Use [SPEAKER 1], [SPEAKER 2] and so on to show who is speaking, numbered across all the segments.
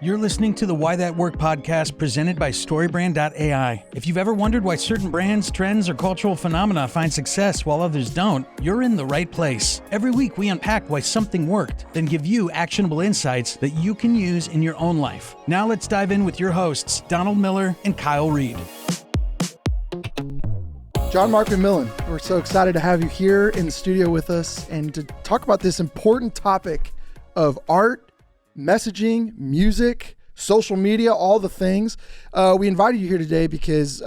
[SPEAKER 1] You're listening to the Why That Work podcast presented by Storybrandai. If you've ever wondered why certain brands, trends, or cultural phenomena find success while others don't, you're in the right place. Every week we unpack why something worked, then give you actionable insights that you can use in your own life. Now let's dive in with your hosts, Donald Miller and Kyle Reed.
[SPEAKER 2] John Mark McMillan, we're so excited to have you here in the studio with us and to talk about this important topic of art, messaging, music, social media, all the things. We invited you here today because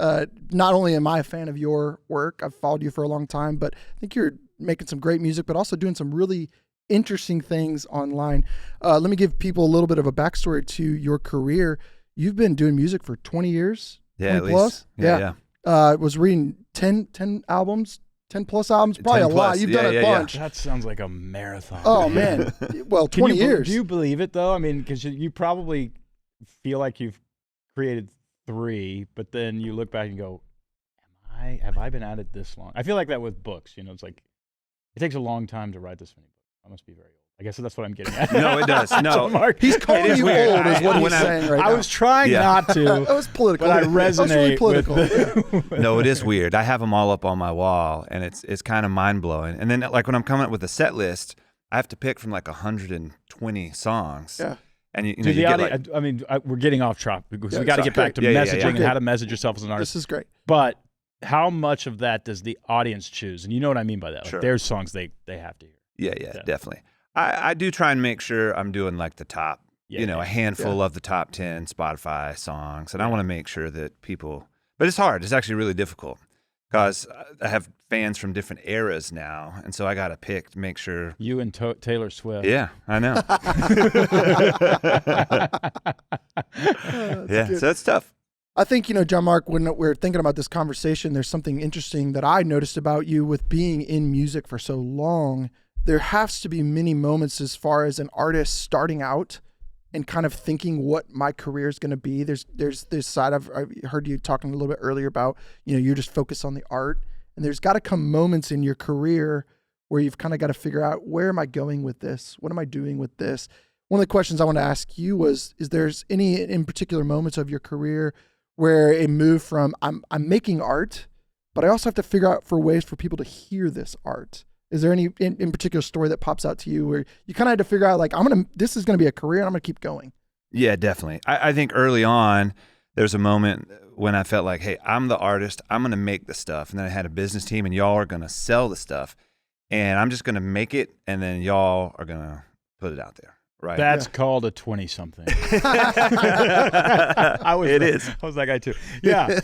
[SPEAKER 2] not only am I a fan of your work, I've followed you for a long time, but I think you're making some great music, but also doing some really interesting things online. Let me give people a little bit of a backstory to your career. You've been doing music for 20 years?
[SPEAKER 3] Yeah,
[SPEAKER 2] 20 plus?
[SPEAKER 3] Yeah.
[SPEAKER 2] I was reading 10 albums, 10 plus albums, probably a lot. You've done a bunch.
[SPEAKER 1] That sounds like a marathon.
[SPEAKER 2] Oh, man. Well, 20 years.
[SPEAKER 4] Do you believe it, though? I mean, because you probably feel like you've created 3, but then you look back and go, have I been at it this long? I feel like that with books. You know, it's like, it takes a long time to write this many books. I must be very old. I guess that's what I'm getting at.
[SPEAKER 3] No, it does. No.
[SPEAKER 4] Mark,
[SPEAKER 2] he's calling you old is what he's saying right now.
[SPEAKER 4] I was trying not to.
[SPEAKER 2] That was political.
[SPEAKER 4] But I resonate
[SPEAKER 2] with
[SPEAKER 3] No, it is weird. I have them all up on my wall, and it's kind of mind-blowing. And then, like, when I'm coming up with a set list, I have to pick from, like, 120 songs.
[SPEAKER 2] Yeah.
[SPEAKER 3] And, you know, you get, like,
[SPEAKER 4] I mean, we're getting off track because we got to get
[SPEAKER 2] okay.
[SPEAKER 4] back to messaging and
[SPEAKER 2] Yeah.
[SPEAKER 4] how to message yourself as an artist.
[SPEAKER 2] This is great.
[SPEAKER 4] But how much of that does the audience choose? And you know what I mean by that. Like,
[SPEAKER 3] Sure.
[SPEAKER 4] there's songs they have to hear.
[SPEAKER 3] Yeah, definitely. I do try and make sure I'm doing, like, the top, a handful of the top 10 Spotify songs. And I want to make sure that people, but it's hard. It's actually really difficult because I have fans from different eras now. And so I got to pick to make sure.
[SPEAKER 4] You and Taylor Swift.
[SPEAKER 3] Yeah, I know. So it's tough.
[SPEAKER 2] I think, John Mark, when we're thinking about this conversation, there's something interesting that I noticed about you with being in music for so long. There has to be many moments as far as an artist starting out and kind of thinking what my career is going to be. There's this side I heard you talking a little bit earlier about, you're just focused on the art. And there's got to come moments in your career where you've kind of got to figure out, where am I going with this? What am I doing with this? One of the questions I want to ask you was, is there's any in particular moments of your career where it moved from I'm making art, but I also have to figure out for ways for people to hear this art? Is there any in particular story that pops out to you where you kind of had to figure out, like, this is going to be a career and I'm going to keep going?
[SPEAKER 3] Yeah, definitely. I think early on, there's a moment when I felt like, hey, I'm the artist. I'm going to make the stuff. And then I had a business team and y'all are going to sell the stuff. And I'm just going to make it. And then y'all are going to put it out there. Right.
[SPEAKER 4] That's called a 20-something.
[SPEAKER 3] It is.
[SPEAKER 4] I was that guy too. Yeah.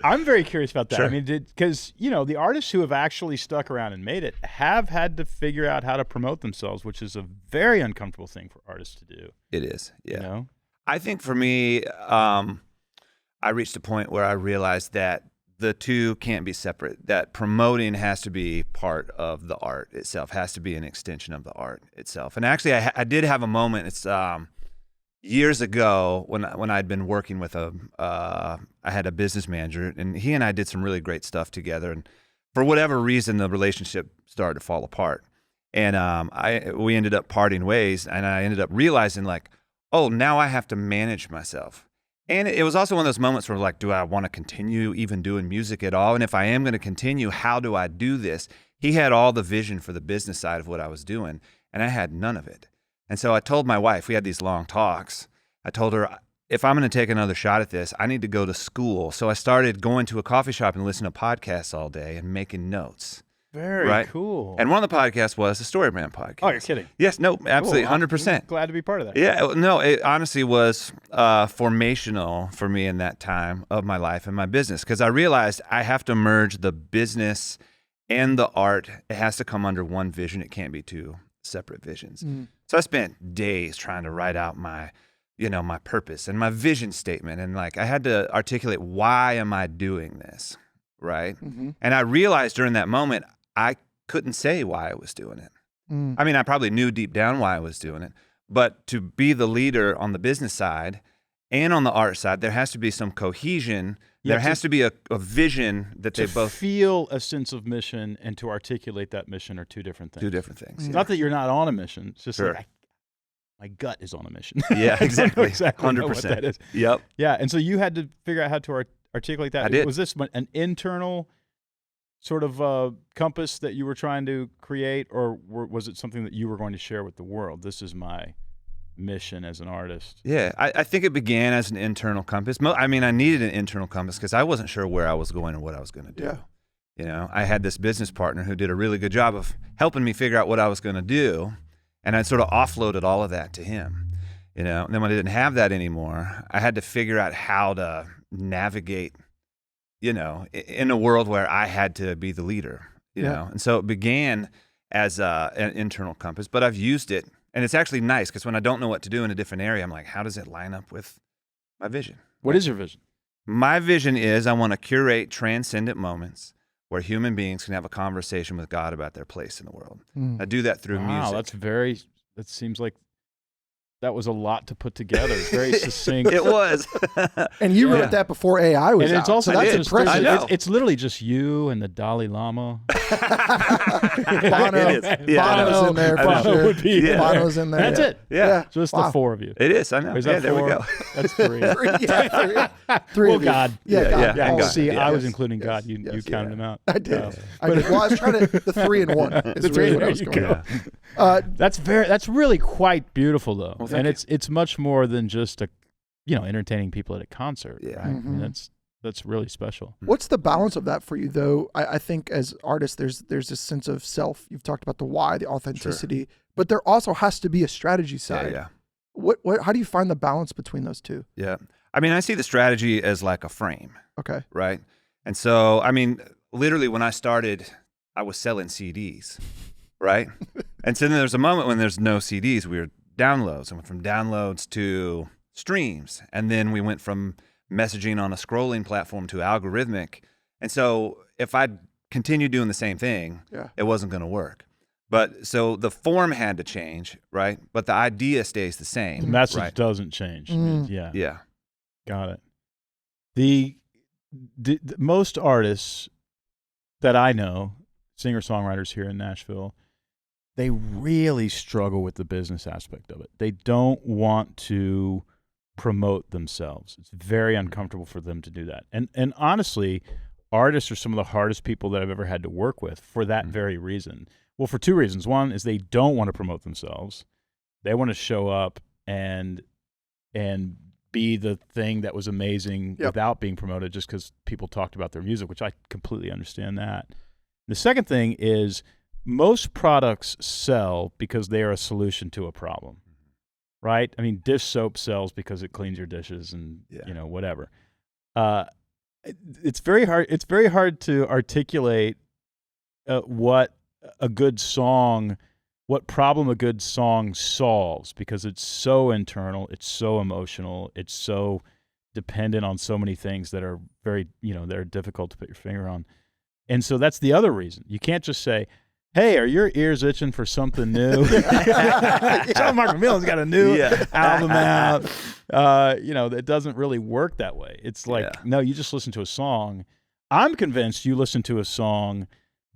[SPEAKER 4] I'm very curious about that.
[SPEAKER 3] Sure.
[SPEAKER 4] I mean, because, the artists who have actually stuck around and made it have had to figure out how to promote themselves, which is a very uncomfortable thing for artists to do.
[SPEAKER 3] It is. Yeah.
[SPEAKER 4] You know?
[SPEAKER 3] I think for me, I reached a point where I realized that the two can't be separate, that promoting has to be part of the art itself, has to be an extension of the art itself. And actually, I did have a moment. It's years ago when I'd been working with I had a business manager, and he and I did some really great stuff together. And for whatever reason, the relationship started to fall apart. And we ended up parting ways, and I ended up realizing, like, oh, now I have to manage myself. And it was also one of those moments where, like, do I want to continue even doing music at all? And if I am going to continue, how do I do this? He had all the vision for the business side of what I was doing, and I had none of it. And so I told my wife, we had these long talks. I told her, if I'm going to take another shot at this, I need to go to school. So I started going to a coffee shop and listening to podcasts all day and making notes.
[SPEAKER 4] Very cool.
[SPEAKER 3] And one of the podcasts was the Storybrand podcast.
[SPEAKER 4] Oh, you're kidding.
[SPEAKER 3] Yes, no, absolutely,
[SPEAKER 4] Cool.
[SPEAKER 3] 100%.
[SPEAKER 4] I'm glad to be part of that.
[SPEAKER 3] Yeah, no, it honestly was formational for me in that time of my life and my business, because I realized I have to merge the business and the art. It has to come under one vision. It can't be two separate visions. So I spent days trying to write out my purpose and my vision statement. And, like, I had to articulate, why am I doing this, right?
[SPEAKER 2] Mm-hmm.
[SPEAKER 3] And I realized during that moment, I couldn't say why I was doing it. I mean, I probably knew deep down why I was doing it, but to be the leader on the business side and on the art side, there has to be some cohesion. There has to be a vision that they both
[SPEAKER 4] feel a sense of mission and to articulate that mission are two different things.
[SPEAKER 3] do different things.
[SPEAKER 4] Not that you're not on a mission. It's just
[SPEAKER 3] Sure.
[SPEAKER 4] like, my gut is on a mission.
[SPEAKER 3] Yeah, exactly.
[SPEAKER 4] Exactly. 100%. What that is.
[SPEAKER 3] Yep.
[SPEAKER 4] Yeah, and so you had to figure out how to articulate that.
[SPEAKER 3] I did.
[SPEAKER 4] Was this an internal sort of compass that you were trying to create, or was it something that you were going to share with the world? This is my mission as an artist.
[SPEAKER 3] Yeah, I think it began as an internal compass. I mean, I needed an internal compass because I wasn't sure where I was going or what I was going to do.
[SPEAKER 2] Yeah.
[SPEAKER 3] You know, I had this business partner who did a really good job of helping me figure out what I was going to do, and I sort of offloaded all of that to him. You know, and then when I didn't have that anymore, I had to figure out how to navigate, you know, in a world where I had to be the leader, you know. And so it began as an internal compass, but I've used it. And it's actually nice because when I don't know what to do in a different area, I'm like, how does it line up with my vision?
[SPEAKER 4] What is your vision?
[SPEAKER 3] My vision is I want to curate transcendent moments where human beings can have a conversation with God about their place in the world. I do that through music.
[SPEAKER 4] Wow, that seems like that was a lot to put together. It's very succinct.
[SPEAKER 3] It was.
[SPEAKER 2] And you wrote that before AI was
[SPEAKER 4] and
[SPEAKER 2] out.
[SPEAKER 4] it's also
[SPEAKER 2] so that's impressive.
[SPEAKER 3] I know.
[SPEAKER 4] It's literally just you and the Dalai Lama.
[SPEAKER 2] Bono,
[SPEAKER 3] It is. Yeah,
[SPEAKER 2] Bono's in there for
[SPEAKER 4] Bono
[SPEAKER 2] sure.
[SPEAKER 4] would be-
[SPEAKER 3] Yeah.
[SPEAKER 2] Bono's in there.
[SPEAKER 4] That's it.
[SPEAKER 3] Yeah.
[SPEAKER 4] Just
[SPEAKER 2] Wow.
[SPEAKER 4] the four of you.
[SPEAKER 3] It is. I know.
[SPEAKER 4] Is
[SPEAKER 3] Yeah,
[SPEAKER 4] that
[SPEAKER 3] there
[SPEAKER 4] four?
[SPEAKER 3] we go.
[SPEAKER 4] That's three.
[SPEAKER 2] Three
[SPEAKER 4] Well,
[SPEAKER 2] of you.
[SPEAKER 4] God.
[SPEAKER 2] Yeah,
[SPEAKER 3] Yeah,
[SPEAKER 2] God.
[SPEAKER 3] yeah.
[SPEAKER 4] Yeah,
[SPEAKER 2] All of
[SPEAKER 4] see,
[SPEAKER 2] it.
[SPEAKER 4] I was
[SPEAKER 2] Yes.
[SPEAKER 4] including God. You
[SPEAKER 2] Yes.
[SPEAKER 4] counted him out.
[SPEAKER 2] I did.
[SPEAKER 4] Oh.
[SPEAKER 2] I did. Well, I was trying to, the 3 and 1 is
[SPEAKER 4] The three
[SPEAKER 2] really
[SPEAKER 4] and
[SPEAKER 2] what I
[SPEAKER 4] one,
[SPEAKER 2] was
[SPEAKER 4] you
[SPEAKER 2] going
[SPEAKER 4] go.
[SPEAKER 2] for.
[SPEAKER 4] That's really quite beautiful though.
[SPEAKER 3] Well, thank
[SPEAKER 4] and
[SPEAKER 3] you.
[SPEAKER 4] it's much more than just entertaining people at a concert.
[SPEAKER 3] Yeah.
[SPEAKER 4] Right? I mean, that's really special.
[SPEAKER 2] What's the balance of that for you, though? I think as artists, there's this sense of self. You've talked about the why, the authenticity, but there also has to be a strategy side.
[SPEAKER 3] Yeah.
[SPEAKER 2] What? How do you find the balance between those two?
[SPEAKER 3] Yeah. I mean, I see the strategy as like a frame,
[SPEAKER 2] Okay.
[SPEAKER 3] right? And so, I mean, literally when I started, I was selling CDs, right? And so then there's a moment when there's no CDs. We were downloads. I went from downloads to streams. And then we went from messaging on a scrolling platform to algorithmic. And so if I continued doing the same thing, it wasn't going to work. But so the form had to change, right? But the idea stays the same.
[SPEAKER 4] The message
[SPEAKER 3] right?
[SPEAKER 4] doesn't change. Yeah.
[SPEAKER 3] Yeah.
[SPEAKER 4] Got it. The most artists that I know, singer-songwriters here in Nashville, they really struggle with the business aspect of it. They don't want to promote themselves. It's very uncomfortable for them to do that. And honestly, artists are some of the hardest people that I've ever had to work with for that very reason. Well, for two reasons. One is they don't want to promote themselves. They want to show up and be the thing that was amazing without being promoted just because people talked about their music, which I completely understand that. The second thing is most products sell because they are a solution to a problem, right? I mean, dish soap sells because it cleans your dishes and, whatever. It's very hard. It's very hard to articulate what problem a good song solves because it's so internal, it's so emotional, it's so dependent on so many things that are very, that are difficult to put your finger on. And so that's the other reason. You can't just say, hey, are your ears itching for something new? John Mark McMillan's got a new album out. It doesn't really work that way. It's like, no, you just listen to a song. I'm convinced you listen to a song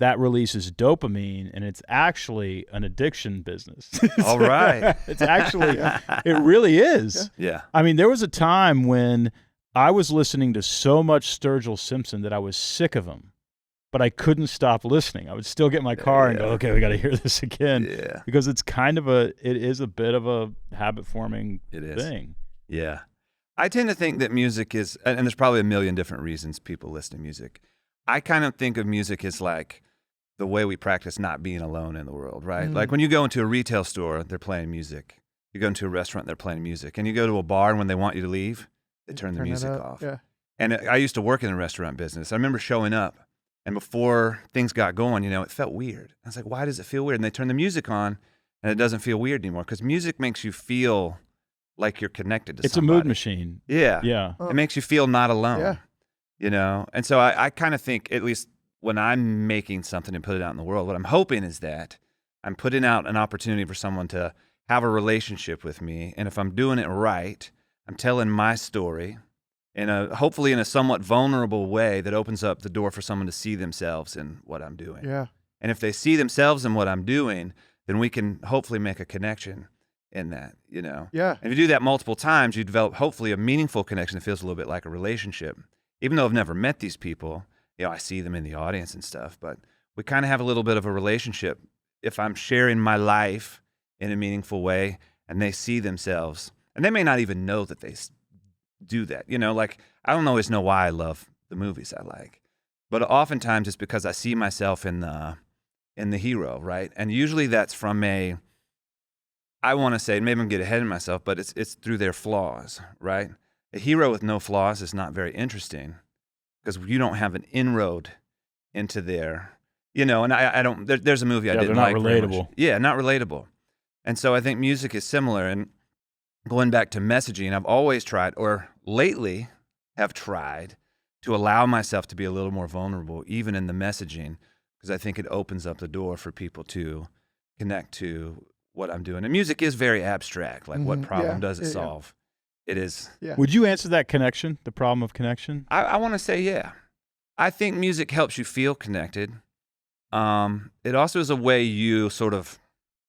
[SPEAKER 4] that releases dopamine, and it's actually an addiction business.
[SPEAKER 3] All right.
[SPEAKER 4] It's actually, it really is.
[SPEAKER 3] Yeah.
[SPEAKER 4] I mean, there was a time when I was listening to so much Sturgill Simpson that I was sick of him, but I couldn't stop listening. I would still get in my car and go, okay, we got to hear this again.
[SPEAKER 3] Yeah.
[SPEAKER 4] Because it's it is a bit of a habit-forming thing.
[SPEAKER 3] Yeah. I tend to think that music is, and there's probably a million different reasons people listen to music. I kind of think of music as like the way we practice not being alone in the world, right? Like when you go into a retail store, they're playing music. You go into a restaurant, they're playing music. And you go to a bar, and when they want you to leave, they turn the music off.
[SPEAKER 2] Yeah.
[SPEAKER 3] And I used to work in the restaurant business. I remember showing up, and before things got going, it felt weird. I was like, why does it feel weird? And they turn the music on, and it doesn't feel weird anymore because music makes you feel like you're connected to
[SPEAKER 4] It's
[SPEAKER 3] somebody.
[SPEAKER 4] a mood machine.
[SPEAKER 3] Yeah.
[SPEAKER 4] Yeah.
[SPEAKER 3] It makes you feel not alone. Yeah. And so I kind of think, at least when I'm making something and put it out in the world, what I'm hoping is that I'm putting out an opportunity for someone to have a relationship with me. And if I'm doing it right, I'm telling my story hopefully in a somewhat vulnerable way that opens up the door for someone to see themselves in what I'm doing.
[SPEAKER 2] Yeah.
[SPEAKER 3] And if they see themselves in what I'm doing, then we can hopefully make a connection. in that, you know?
[SPEAKER 2] Yeah.
[SPEAKER 3] And if you do that multiple times, you develop hopefully a meaningful connection that feels a little bit like a relationship. Even though I've never met these people, you know, I see them in the audience and stuff, but we kind of have a little bit of a relationship. If I'm sharing my life in a meaningful way and they see themselves, and they may not even know that they do that, you know, like I don't always know why I love the movies I like, but oftentimes it's because I see myself in the hero, right? And usually that's from I want to say, maybe I'm getting ahead of myself, but it's through their flaws, right? A hero with no flaws is not very interesting because you don't have an inroad into their, you know, and I don't, there's a movie I didn't like.
[SPEAKER 4] They're not relatable.
[SPEAKER 3] Yeah, not relatable. And so I think music is similar. And going back to messaging, I've always tried, or lately have tried, to allow myself to be a little more vulnerable, even in the messaging, because I think it opens up the door for people to connect to what I'm doing. And music is very abstract. Like, what problem does it solve? It is.
[SPEAKER 2] Yeah.
[SPEAKER 4] Would you answer that connection, the problem of connection?
[SPEAKER 3] I want to say, yeah. I think music helps you feel connected. It also is a way you sort of,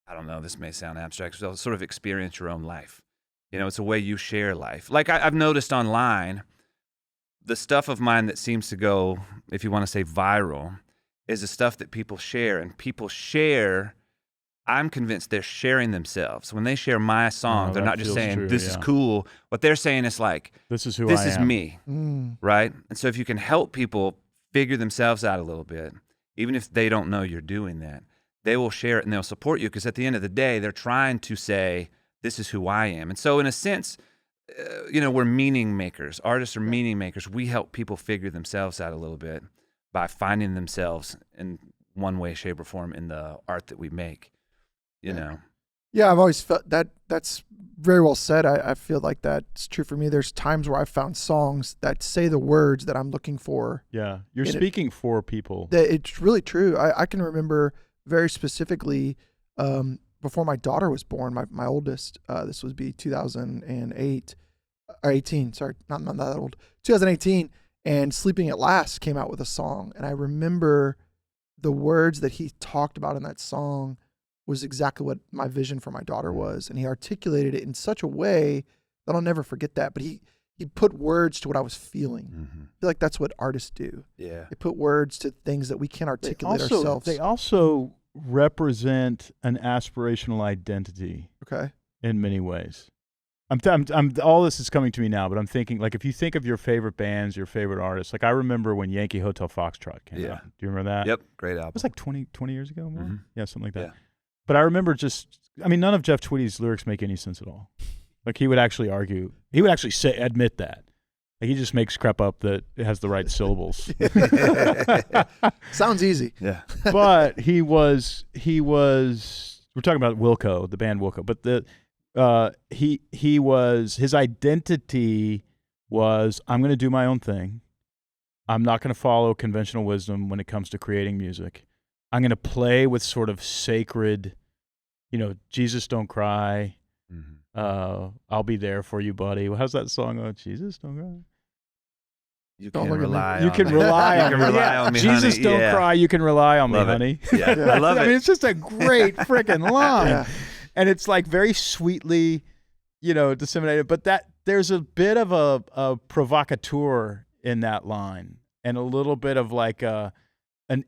[SPEAKER 3] I don't know, this may sound abstract, so sort of experience your own life. You know, it's a way you share life. Like I've noticed online, the stuff of mine that seems to go, if you want to say viral, is the stuff that people share. And people share, I'm convinced they're sharing themselves. When they share my song, they're not just saying, this is cool. What they're saying is like,
[SPEAKER 4] this is who I am.
[SPEAKER 3] This is me, right? And so if you can help people figure themselves out a little bit, even if they don't know you're doing that, they will share it and they'll support you, because at the end of the day, they're trying to say, this is who I am. And so in a sense, you know, we're meaning makers. Artists are meaning makers. We help people figure themselves out a little bit by finding themselves in one way, shape, or form in the art that we make, you know?
[SPEAKER 2] Yeah, I've always felt that's very well said. I feel like that's true for me. There's times where I've found songs that say the words that I'm looking for.
[SPEAKER 4] Yeah, you're speaking for people.
[SPEAKER 2] It's really true. I can remember very specifically before my daughter was born, my oldest, this would be 2008, or 18, sorry, not that old, 2018, and Sleeping at Last came out with a song. And I remember the words that he talked about in that song was exactly what my vision for my daughter was. And he articulated it in such a way that I'll never forget that. But he put words to what I was feeling.
[SPEAKER 3] Mm-hmm.
[SPEAKER 2] I feel like that's what artists do.
[SPEAKER 3] Yeah.
[SPEAKER 2] They put words to things that we can't articulate ourselves.
[SPEAKER 4] They also represent an aspirational identity.
[SPEAKER 2] Okay.
[SPEAKER 4] In many ways. I'm all this is coming to me now, but I'm thinking, like, if you think of your favorite bands, your favorite artists, like I remember when Yankee Hotel Foxtrot came out. Do you remember that?
[SPEAKER 3] Yep. Great album.
[SPEAKER 4] It was like 20 years ago more?
[SPEAKER 3] Mm-hmm.
[SPEAKER 4] Yeah, something like that.
[SPEAKER 3] Yeah.
[SPEAKER 4] But I remember none of Jeff Tweedy's lyrics make any sense at all. Like, he would actually admit that. Like, he just makes crap up that it has the right syllables.
[SPEAKER 2] Sounds easy.
[SPEAKER 3] Yeah.
[SPEAKER 4] But he was, we're talking about Wilco, the band Wilco, but his identity was, I'm going to do my own thing. I'm not going to follow conventional wisdom when it comes to creating music. I'm going to play with sort of sacred, Jesus Don't Cry.
[SPEAKER 3] Mm-hmm.
[SPEAKER 4] I'll be there for you, buddy. How's that song? Oh, Jesus Don't Cry.
[SPEAKER 3] You can rely on me.
[SPEAKER 4] You can rely on me,
[SPEAKER 3] Jesus,
[SPEAKER 4] honey. Don't cry. You can rely on me, honey.
[SPEAKER 3] Yeah, I love it.
[SPEAKER 4] I mean, it's just a great freaking line.
[SPEAKER 2] Yeah.
[SPEAKER 4] And it's like very sweetly, disseminated. But there's a bit of a provocateur in that line, and a little bit of like an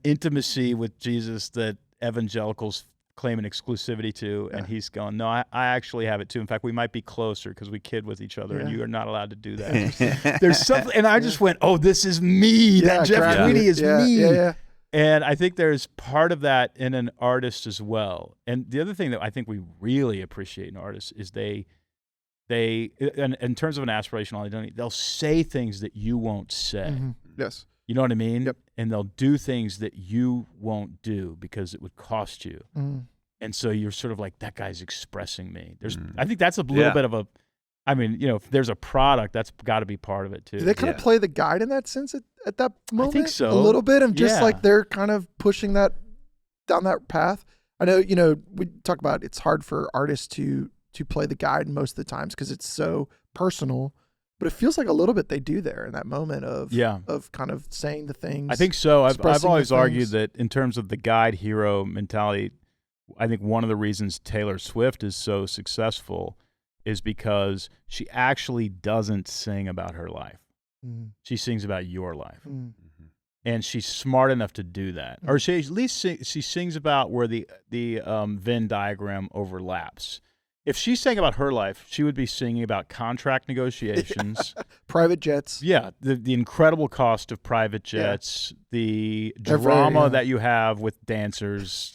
[SPEAKER 4] intimacy with Jesus that evangelicals claim an exclusivity to, and he's going, no, I actually have it too. In fact, we might be closer because we kid with each other, and you are not allowed to do that. There's something, and I just went, oh, this is me. That Jeff Tweedy is me.
[SPEAKER 2] Yeah.
[SPEAKER 4] And I think there's part of that in an artist as well. And the other thing that I think we really appreciate in artists is they in terms of an aspirational identity, they'll say things that you won't say.
[SPEAKER 2] Mm-hmm. Yes.
[SPEAKER 4] You know what I mean?
[SPEAKER 2] Yep.
[SPEAKER 4] And they'll do things that you won't do because it would cost you.
[SPEAKER 2] Mm.
[SPEAKER 4] And so you're sort of like, that guy's expressing me. I think that's a little bit of a, if there's a product, that's got to be part of it too.
[SPEAKER 2] Do they kind of play the guide in that sense at that moment?
[SPEAKER 4] I think so.
[SPEAKER 2] A little bit of just like they're kind of pushing that down that path. I know, we talk about it's hard for artists to play the guide most of the times because it's so personal. But it feels like a little bit they do there in that moment of kind of saying the things.
[SPEAKER 4] I think so. I've always
[SPEAKER 2] expressing the
[SPEAKER 4] argued
[SPEAKER 2] things.
[SPEAKER 4] that in terms of the guide hero mentality, I think one of the reasons Taylor Swift is so successful is because she actually doesn't sing about her life. She sings about your life. And she's smart enough to do that. Or she at least she sings about where the Venn diagram overlaps. If she sang about her life, she would be singing about contract negotiations.
[SPEAKER 2] Private jets.
[SPEAKER 4] Yeah, the incredible cost of private jets, the drama that you have with dancers.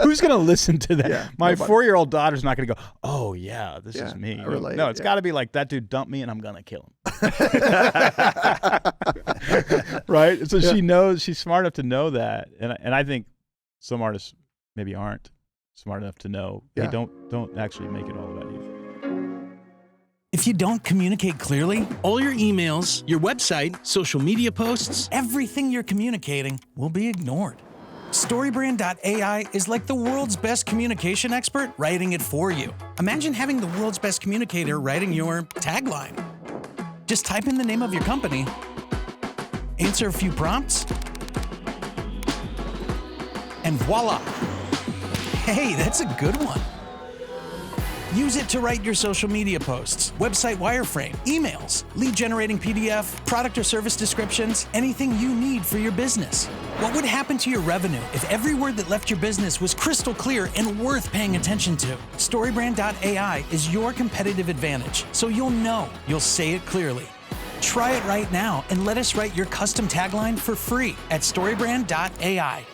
[SPEAKER 4] Who's going to listen to that?
[SPEAKER 2] Yeah,
[SPEAKER 4] My
[SPEAKER 2] nobody.
[SPEAKER 4] 4-year-old daughter's not going to go, oh, yeah, this is me.
[SPEAKER 2] I relate,
[SPEAKER 4] No, it's got to be like, that dude dumped me and I'm going to kill him. Right? So she knows, she's smart enough to know that. And I think some artists maybe aren't smart enough to know, hey, don't actually make it all about you.
[SPEAKER 1] If you don't communicate clearly, all your emails, your website, social media posts, everything you're communicating will be ignored. Storybrandai is like the world's best communication expert writing it for you. Imagine having the world's best communicator writing your tagline. Just type in the name of your company, answer a few prompts, and voila. Hey, that's a good one. Use it to write your social media posts, website wireframe, emails, lead generating PDF, product or service descriptions, anything you need for your business. What would happen to your revenue if every word that left your business was crystal clear and worth paying attention to? Storybrand.ai is your competitive advantage, so you'll say it clearly. Try it right now and let us write your custom tagline for free at Storybrand.ai.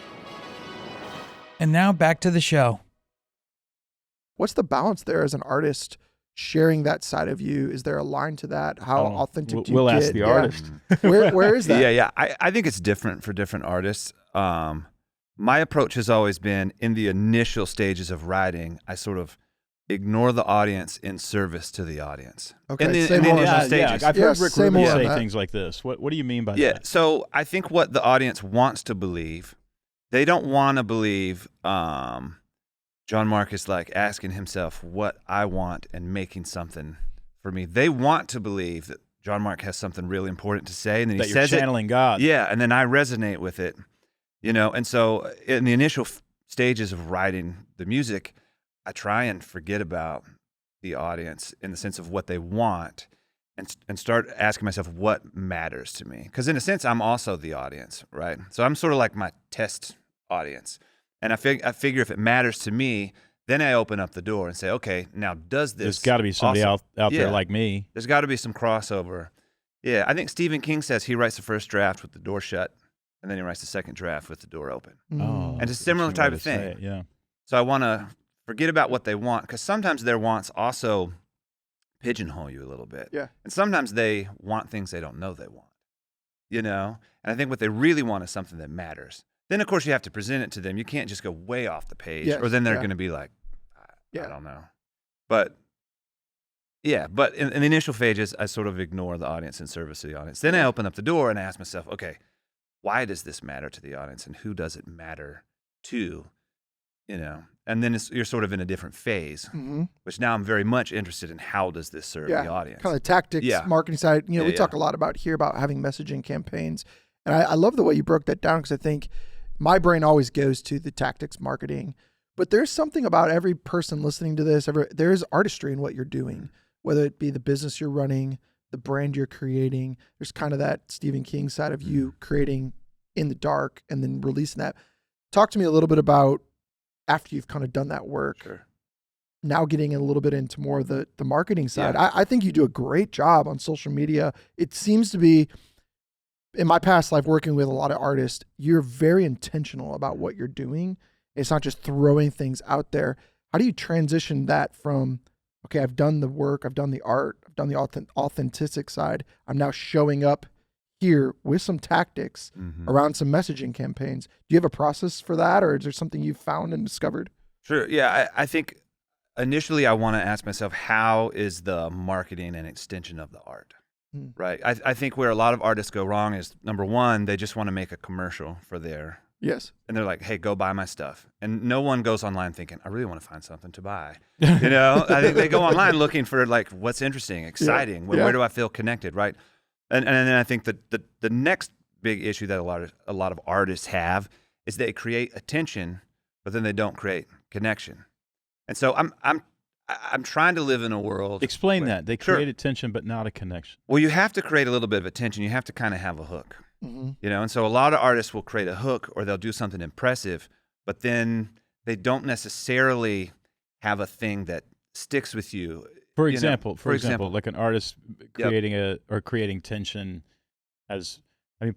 [SPEAKER 1] And now back to the show.
[SPEAKER 2] What's the balance there as an artist sharing that side of you? Is there a line to that? How authentic do you
[SPEAKER 4] we'll
[SPEAKER 2] get?
[SPEAKER 4] ask the artist.
[SPEAKER 2] Where is that?
[SPEAKER 3] Yeah. I think it's different for different artists. My approach has always been in the initial stages of writing, I sort of ignore the audience in service to the audience.
[SPEAKER 2] Okay,
[SPEAKER 3] In the
[SPEAKER 2] say more on
[SPEAKER 3] initial
[SPEAKER 2] that.
[SPEAKER 3] stages.
[SPEAKER 4] I've heard Rick
[SPEAKER 2] say
[SPEAKER 4] Rubin
[SPEAKER 2] more on
[SPEAKER 4] say
[SPEAKER 2] that.
[SPEAKER 4] things like this. What do you mean by
[SPEAKER 3] Yeah.
[SPEAKER 4] that?
[SPEAKER 3] So I think what the audience wants to believe, they don't want to believe John Mark is like asking himself what I want and making something for me. They want to believe that John Mark has something really important to say, and then
[SPEAKER 4] That
[SPEAKER 3] he
[SPEAKER 4] you're
[SPEAKER 3] says
[SPEAKER 4] channeling God.
[SPEAKER 3] Yeah, and then I resonate with it, And so in the initial stages of writing the music, I try and forget about the audience in the sense of what they want, and start asking myself what matters to me. Because in a sense, I'm also the audience, right? So I'm sort of like my test audience. And I figure if it matters to me, then I open up the door and say, okay, now does this?
[SPEAKER 4] There's got to be somebody out there like me.
[SPEAKER 3] There's got to be some crossover. Yeah, I think Stephen King says he writes the first draft with the door shut, and then he writes the second draft with the door open.
[SPEAKER 4] Oh,
[SPEAKER 3] And it's a similar type of thing.
[SPEAKER 4] Yeah.
[SPEAKER 3] So I want to forget about what they want, because sometimes their wants also pigeonhole you a little bit.
[SPEAKER 2] Yeah.
[SPEAKER 3] And sometimes they want things they don't know they want, And I think what they really want is something that matters. Then, of course, you have to present it to them. You can't just go way off the page,
[SPEAKER 2] Yes,
[SPEAKER 3] or then they're
[SPEAKER 2] yeah.
[SPEAKER 3] going to be like,
[SPEAKER 2] Yeah.
[SPEAKER 3] I don't know. But in the initial phases, I sort of ignore the audience in service to the audience. Then I open up the door and I ask myself, okay, why does this matter to the audience, and who does it matter to? And then you're sort of in a different phase, which now I'm very much interested in how does this serve the audience.
[SPEAKER 2] Kind of the tactics, marketing side. We talk a lot about having messaging campaigns. And I love the way you broke that down, because I think my brain always goes to the tactics marketing. But there's something about every person listening to this, there is artistry in what you're doing, whether it be the business you're running, the brand you're creating. There's kind of that Stephen King side of you creating in the dark and then releasing that. Talk to me a little bit about, after you've kind of done that work, now getting a little bit into more of the marketing side.
[SPEAKER 3] Yeah.
[SPEAKER 2] I think you do a great job on social media. It seems to be, in my past life working with a lot of artists, you're very intentional about what you're doing. It's not just throwing things out there. How do you transition that from, okay, I've done the work, I've done the art, I've done the authentic side, I'm now showing up here with some tactics around some messaging campaigns. Do you have a process for that, or is there something you've found and discovered?
[SPEAKER 3] Sure. Yeah, I think initially I want to ask myself, how is the marketing an extension of the art? Right. I think where a lot of artists go wrong is, number one, they just want to make a commercial for their,
[SPEAKER 2] Yes.
[SPEAKER 3] and they're like, hey, go buy my stuff. And no one goes online thinking, I really want to find something to buy. I think they go online looking for like, what's interesting, exciting, where do I feel connected, right? And then I think that the next big issue that a lot of artists have is they create attention, but then they don't create connection. And so I'm trying to live in a world.
[SPEAKER 4] Explain
[SPEAKER 3] where,
[SPEAKER 4] that. They
[SPEAKER 3] Sure.
[SPEAKER 4] create attention, but not a connection.
[SPEAKER 3] Well, you have to create a little bit of attention. You have to kind of have a hook,
[SPEAKER 2] Mm-hmm.
[SPEAKER 3] you know? And so a lot of artists will create a hook or they'll do something impressive, but then they don't necessarily have a thing that sticks with you.
[SPEAKER 4] For
[SPEAKER 3] you know?
[SPEAKER 4] example, like an artist creating tension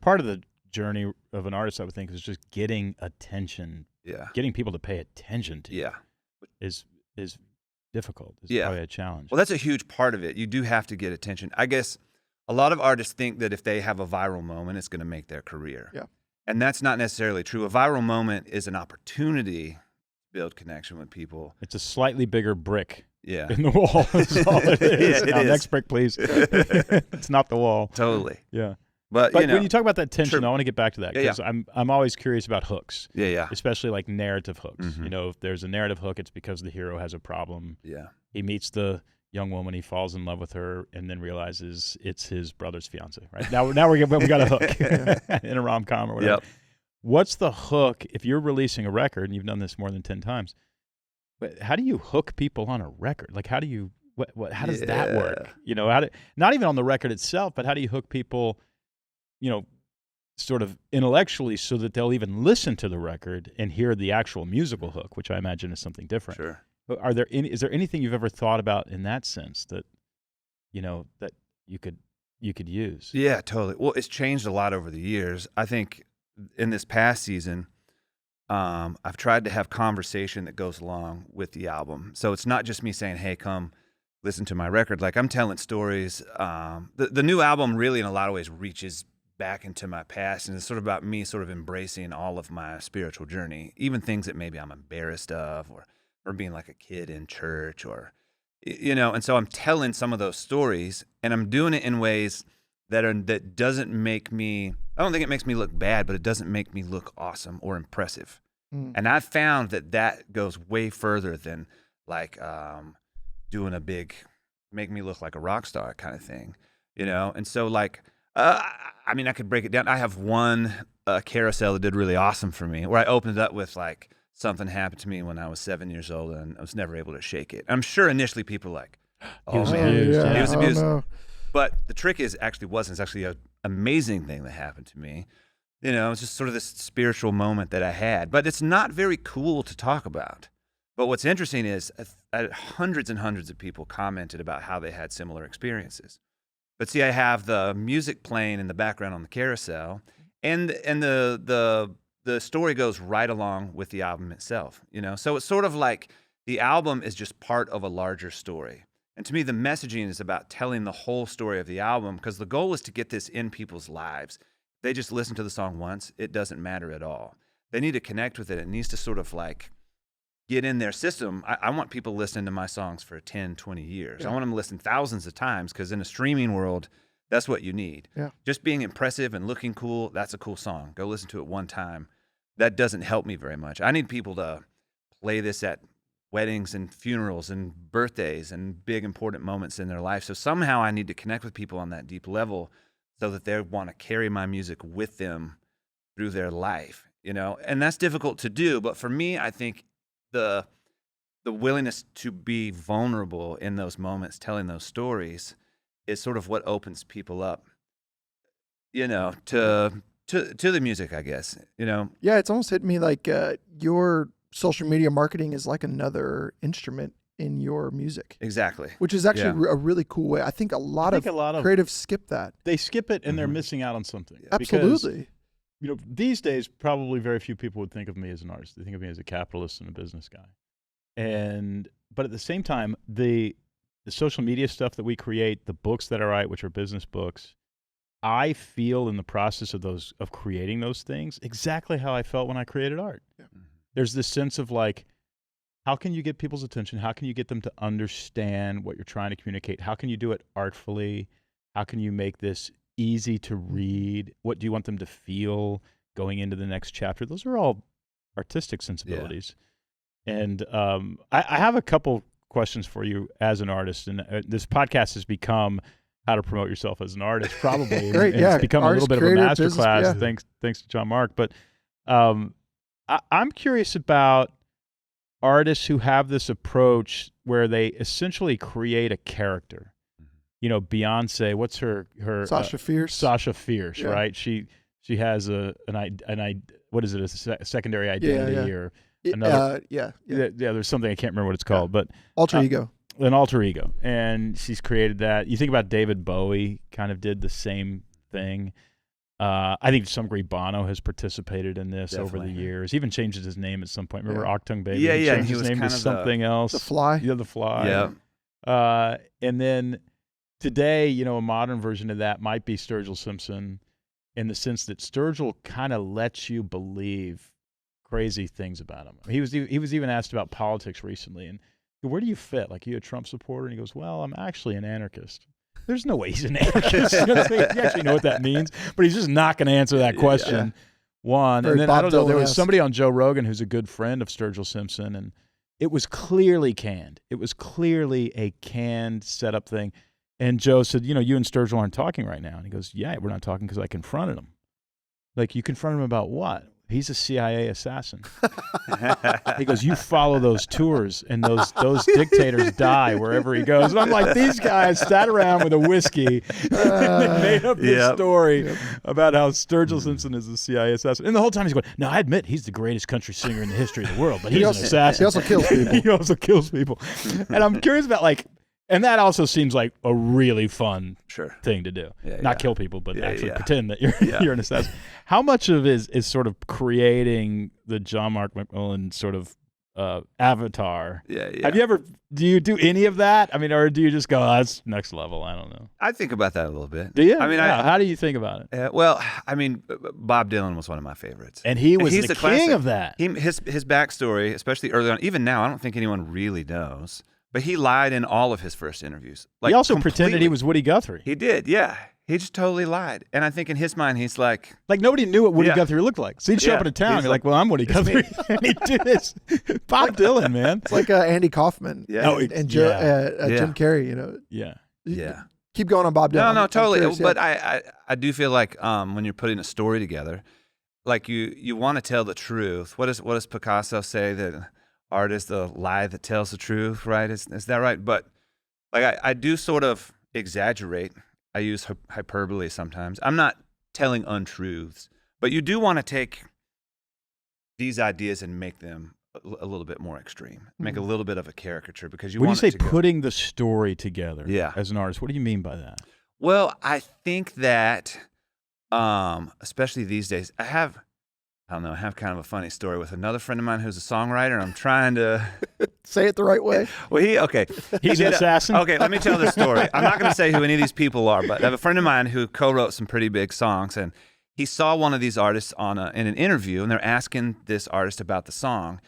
[SPEAKER 4] part of the journey of an artist, I would think, is just getting attention,
[SPEAKER 3] Yeah.
[SPEAKER 4] getting people to pay attention to you
[SPEAKER 3] Yeah.
[SPEAKER 4] is difficult. It's
[SPEAKER 3] Yeah.
[SPEAKER 4] probably a challenge.
[SPEAKER 3] Well, that's a huge part of it. You do have to get attention. I guess a lot of artists think that if they have a viral moment, it's going to make their career.
[SPEAKER 2] Yeah.
[SPEAKER 3] And that's not necessarily true. A viral moment is an opportunity to build connection with people.
[SPEAKER 4] It's a slightly bigger brick
[SPEAKER 3] Yeah.
[SPEAKER 4] in the wall. That's all it is.
[SPEAKER 3] Yeah, it
[SPEAKER 4] Now,
[SPEAKER 3] is.
[SPEAKER 4] next brick, please. It's not the wall.
[SPEAKER 3] Totally.
[SPEAKER 4] Yeah.
[SPEAKER 3] But
[SPEAKER 4] But
[SPEAKER 3] you know,
[SPEAKER 4] when you talk about that tension,
[SPEAKER 3] True.
[SPEAKER 4] I want to get back to that
[SPEAKER 3] Yeah,
[SPEAKER 4] because I'm always curious about hooks,
[SPEAKER 3] yeah.
[SPEAKER 4] especially like narrative hooks.
[SPEAKER 3] Mhm.
[SPEAKER 4] You know, if there's a narrative hook, it's because the hero has a problem.
[SPEAKER 3] Yeah.
[SPEAKER 4] He meets the young woman, he falls in love with her, and then realizes it's his brother's fiance. Right now, we got a hook in a rom-com or whatever.
[SPEAKER 3] Yep.
[SPEAKER 4] What's the hook if you're releasing a record and you've done this more than 10 times? But how do you hook people on a record? Like, how do you how does that work?
[SPEAKER 3] Yeah.
[SPEAKER 4] You know, not even on the record itself, but how do you hook people? You know, sort of intellectually, so that they'll even listen to the record and hear the actual musical hook, which I imagine is something different.
[SPEAKER 3] Sure.
[SPEAKER 4] Is there anything you've ever thought about in that sense that, you know, that you could use?
[SPEAKER 3] Yeah, totally. Well, it's changed a lot over the years. I think in this past season, I've tried to have conversation that goes along with the album. So it's not just me saying, hey, come listen to my record. Like, I'm telling stories. The new album really, in a lot of ways, reaches back into my past, and it's sort of about me sort of embracing all of my spiritual journey, even things that maybe I'm embarrassed of, or being like a kid in church, or, you know. And so I'm telling some of those stories, and I'm doing it in ways that doesn't make me, I don't think it makes me look bad, but it doesn't make me look awesome or impressive. And I've found that goes way further than like doing a big, make me look like a rock star kind of thing, you know? And so like, I mean, I could break it down. I have one carousel that did really awesome for me, where I opened it up with like, something happened to me when I was 7 years old and I was never able to shake it. I'm sure initially people were like, oh,
[SPEAKER 4] He was
[SPEAKER 3] man,
[SPEAKER 4] abused.
[SPEAKER 2] yeah.
[SPEAKER 4] Yeah.
[SPEAKER 3] he was abused.
[SPEAKER 2] Oh, no.
[SPEAKER 3] But the trick is actually wasn't. It's actually an amazing thing that happened to me. You know, it's just sort of this spiritual moment that I had. But it's not very cool to talk about. But what's interesting is hundreds and hundreds of people commented about how they had similar experiences. But see, I have the music playing in the background on the carousel, and the story goes right along with the album itself. You know, so it's sort of like the album is just part of a larger story. And to me, the messaging is about telling the whole story of the album, because the goal is to get this in people's lives. They just listen to the song once, it doesn't matter at all. They need to connect with it. It needs to sort of like get in their system. I want people listening to my songs for 10, 20 years.
[SPEAKER 2] Yeah.
[SPEAKER 3] I want them to listen thousands of times, because in a streaming world, that's what you need.
[SPEAKER 2] Yeah.
[SPEAKER 3] Just being impressive and looking cool, that's a cool song. Go listen to it one time. That doesn't help me very much. I need people to play this at weddings and funerals and birthdays and big important moments in their life. So somehow I need to connect with people on that deep level, so that they want to carry my music with them through their life, you know? And that's difficult to do. But for me, I think the willingness to be vulnerable in those moments, telling those stories, is sort of what opens people up, you know, to the music, I guess, you know?
[SPEAKER 2] Yeah, it's almost hit me like your social media marketing is like another instrument in your music,
[SPEAKER 3] Exactly.
[SPEAKER 2] which is actually a really cool way. I think a lot of creatives skip that.
[SPEAKER 4] They skip it, and they're
[SPEAKER 3] Mhm.
[SPEAKER 4] missing out on something.
[SPEAKER 2] Absolutely.
[SPEAKER 4] Because, you know, these days, probably very few people would think of me as an artist. They think of me as a capitalist and a business guy. But at the same time, the social media stuff that we create, the books that I write, which are business books, I feel in the process of creating those things exactly how I felt when I created art.
[SPEAKER 2] Yeah.
[SPEAKER 4] There's this sense of like, how can you get people's attention? How can you get them to understand what you're trying to communicate? How can you do it artfully? How can you make this easy to read? What do you want them to feel going into the next chapter? Those are all artistic sensibilities. Yeah. And I have a couple questions for you as an artist. And this podcast has become how to promote yourself as an artist, probably.
[SPEAKER 2] Great,
[SPEAKER 4] and
[SPEAKER 2] yeah.
[SPEAKER 4] It's become
[SPEAKER 2] Artist,
[SPEAKER 4] a little bit of a
[SPEAKER 2] creator,
[SPEAKER 4] masterclass,
[SPEAKER 2] business,
[SPEAKER 4] thanks to John Mark. But I'm curious about artists who have this approach where they essentially create a character. You know, Beyonce, what's her
[SPEAKER 2] Sasha Fierce.
[SPEAKER 4] Sasha Fierce,
[SPEAKER 2] Yeah.
[SPEAKER 4] right? She has what is it, a secondary identity or another?
[SPEAKER 2] Yeah.
[SPEAKER 4] There's something I can't remember what it's called, but
[SPEAKER 2] Alter ego.
[SPEAKER 4] An alter ego, and she's created that. You think about David Bowie, kind of did the same thing. I think to some degree Bono has participated in this over the years. He even changed his name at some point. Remember Octung Baby?
[SPEAKER 3] Yeah,
[SPEAKER 4] he
[SPEAKER 3] yeah.
[SPEAKER 4] changed
[SPEAKER 3] He
[SPEAKER 4] his
[SPEAKER 3] was
[SPEAKER 4] name to
[SPEAKER 3] kind of
[SPEAKER 4] something else.
[SPEAKER 2] The Fly.
[SPEAKER 4] Yeah, The Fly.
[SPEAKER 3] Yeah.
[SPEAKER 4] And then today, you know, a modern version of that might be Sturgill Simpson, in the sense that Sturgill kind of lets you believe crazy things about him. He was even asked about politics recently, and where do you fit? Like, are you a Trump supporter? And he goes, well, I'm actually an anarchist. There's no way he's an anarchist. You actually know what that means, but he's just not going to answer that question. Yeah. One.
[SPEAKER 2] Very
[SPEAKER 4] and then
[SPEAKER 2] Bob
[SPEAKER 4] I don't know, there was
[SPEAKER 2] Dylan-esque.
[SPEAKER 4] somebody on Joe Rogan who's a good friend of Sturgill Simpson, and it was clearly canned. It was clearly a canned setup thing. And Joe said, you know, you and Sturgill aren't talking right now. And he goes, yeah, we're not talking because I confronted him. Like, you confronted him about what? He's a CIA assassin. He goes, you follow those tours, and those dictators die wherever he goes. And I'm like, these guys sat around with a whiskey and they made up this story about how Sturgill Simpson is a CIA assassin. And the whole time he's going, no, I admit he's the greatest country singer in the history of the world, but he's an assassin.
[SPEAKER 2] He also kills people.
[SPEAKER 4] He also kills people. And I'm curious about, like, and that also seems like a really fun thing to do. Not kill people, but actually pretend that you're an assassin. How much of it is sort of creating the John Mark McMillan sort of avatar? Do you do any of that? I mean, or do you just go, oh, that's next level? I don't know.
[SPEAKER 3] I think about that a little bit.
[SPEAKER 4] Do you?
[SPEAKER 3] I mean,
[SPEAKER 4] how do you think about it?
[SPEAKER 3] Well, I mean, Bob Dylan was one of my favorites.
[SPEAKER 4] And he was
[SPEAKER 3] he's
[SPEAKER 4] the
[SPEAKER 3] classic.
[SPEAKER 4] king of that.
[SPEAKER 3] His backstory, especially early on, even now, I don't think anyone really knows. But he lied in all of his first interviews. Like,
[SPEAKER 4] he also
[SPEAKER 3] completely.
[SPEAKER 4] pretended he was Woody Guthrie.
[SPEAKER 3] He did, yeah. He just totally lied. And I think in his mind, he's like
[SPEAKER 4] nobody knew what Woody Guthrie looked like. So he'd show up in a town and be like, well, I'm Woody Guthrie. And he'd do this. Bob Dylan, man.
[SPEAKER 2] It's like Andy Kaufman and Jim Carrey, you know.
[SPEAKER 3] Yeah.
[SPEAKER 2] Keep going on Bob Dylan.
[SPEAKER 3] No, totally. But I do feel like when you're putting a story together, like you want to tell the truth. What does Picasso say, that art is the lie that tells the truth, right? Is that right? But like I do sort of exaggerate. I use hyperbole sometimes. I'm not telling untruths, but you do want to take these ideas and make them a little bit more extreme, make a little bit of a caricature, because
[SPEAKER 4] when you say putting the story together as an artist, what do you mean by that?
[SPEAKER 3] Well, I think that, especially these days, I have kind of a funny story with another friend of mine who's a songwriter. I'm trying to
[SPEAKER 2] say it the right way.
[SPEAKER 3] Well, he's
[SPEAKER 4] an assassin.
[SPEAKER 3] Okay, let me tell this story. I'm not going to say who any of these people are, but I have a friend of mine who co-wrote some pretty big songs, and he saw one of these artists in an interview, and they're asking this artist about the song.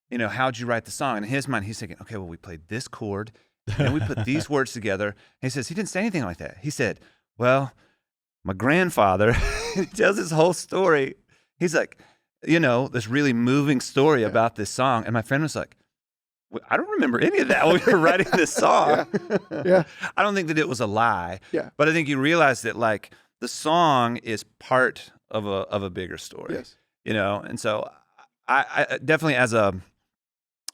[SPEAKER 3] You know, how'd you write the song? And in his mind, he's thinking, okay, well, we played this chord, and we put these words together. And he says, he didn't say anything like that. He said, well, my grandfather, he tells his whole story. He's like, you know, this really moving story about this song. And my friend was like, well, I don't remember any of that when we were writing this song. I don't think that it was a lie. But I think you realize that, like, the song is part of a bigger story. You know, and so I definitely,